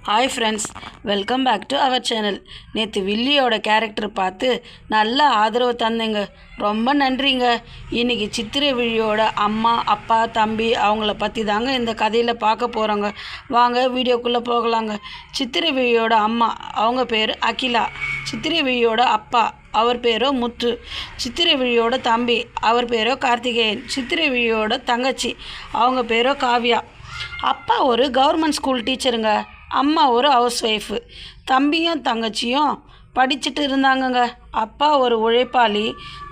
Hi friends, welcome back to our channel. நேற்று வில்லியோட character பார்த்து நல்ல ஆதரவு தந்தேங்க. ரொம்ப நன்றிங்க. இன்றைக்கி சித்திரை விழியோட அம்மா, அப்பா, தம்பி அவங்கள பற்றி தாங்க இந்த கதையில் பார்க்க போகிறோங்க. வாங்க வீடியோக்குள்ளே போகலாங்க. சித்திரை விழியோட அம்மா, அவங்க பேர் அகிலா. சித்திரை விழியோட அப்பா, அவர் பேரோ முத்து. சித்திரை விழியோட தம்பி, அவர் பேரோ கார்த்திகேயன். சித்திரை விழியோட தங்கச்சி, அவங்க பேரோ காவ்யா. அப்பா ஒரு கவர்மெண்ட் ஸ்கூல் டீச்சருங்க. அம்மா ஒரு ஹவுஸ் ஒய்ஃபு. தம்பியும் தங்கச்சியும் படிச்சுட்டு இருந்தாங்கங்க. அப்பா ஒரு உழைப்பாளி.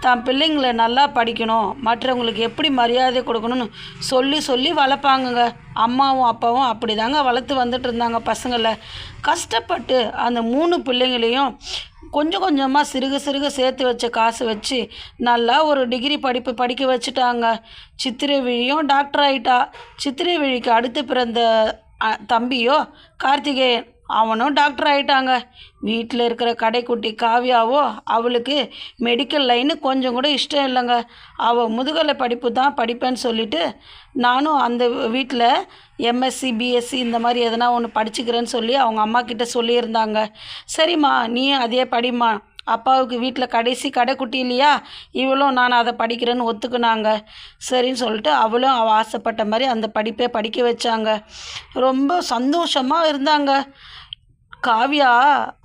தான் பிள்ளைங்களை நல்லா படிக்கணும், மற்றவங்களுக்கு எப்படி மரியாதை கொடுக்கணும்னு சொல்லி சொல்லி வளர்ப்பாங்கங்க. அம்மாவும் அப்பாவும் அப்படி தாங்க வளர்த்து வந்துட்டு இருந்தாங்க பசங்களை. கஷ்டப்பட்டு அந்த 3 பிள்ளைங்களையும் கொஞ்சம் கொஞ்சமாக சிறுக சேர்த்து வச்ச காசு வச்சு நல்லா ஒரு டிகிரி படிப்பு படிக்க வச்சுட்டாங்க. சித்திரை விழியும் டாக்டர் ஆகிட்டா. சித்திரை விழிக்கு அடுத்து பிறந்த தம்பியோ கார்த்திகேயன், அவனும் டாக்டர் ஆகிட்டாங்க. வீட்டில் இருக்கிற கடைக்குட்டி காவ்யாவோ, அவளுக்கு மெடிக்கல் லைனு கொஞ்சம் கூட இஷ்டம் இல்லைங்க. அவள் முதுகலை படிப்பு தான் படிப்பேன்னு சொல்லிவிட்டு, நானும் அந்த வீட்டில் எம்எஸ்சி பிஎஸ்சி இந்த மாதிரி எதனா ஒன்று படிச்சுக்கிறேன்னு சொல்லி அவங்க அம்மா கிட்ட சொல்லியிருந்தாங்க. சரிம்மா, நீ அதே படிம்மா. அப்பாவுக்கு வீட்டில் கடைசி கடைக்குட்டி இல்லையா, இவளும் நான் அதை படிக்கிறேன்னு ஒத்துக்குனாங்க. சரின்னு சொல்லிட்டு அவளும் அவள் ஆசைப்பட்ட மாதிரி அந்த படிப்பே படிக்க வச்சாங்க. ரொம்ப சந்தோஷமாக இருந்தாங்க. காவ்யா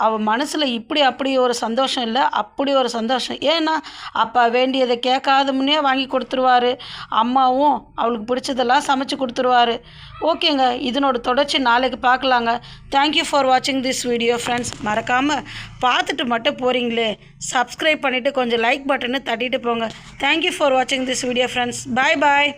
அவள் மனசில் இப்படி அப்படி ஒரு சந்தோஷம் இல்லை, அப்படி ஒரு சந்தோஷம். ஏன்னா அப்பா வேண்டியதை கேட்காத முன்னே வாங்கி கொடுத்துருவாரு. அம்மாவும் அவளுக்கு பிடிச்சதெல்லாம் சமைச்சு கொடுத்துருவாரு. ஓகேங்க, இதனோட தொடர்ச்சி நாளைக்கு பார்க்கலாங்க. தேங்க்யூ ஃபார் வாட்சிங் திஸ் வீடியோ ஃப்ரெண்ட்ஸ். மறக்காமல் பார்த்துட்டு மட்டும் போகிறீங்களே, சப்ஸ்கிரைப் பண்ணிவிட்டு கொஞ்சம் லைக் பட்டனை தட்டிட்டு போங்க. தேங்க்யூ ஃபார் வாட்சிங் this video friends. Bye bye.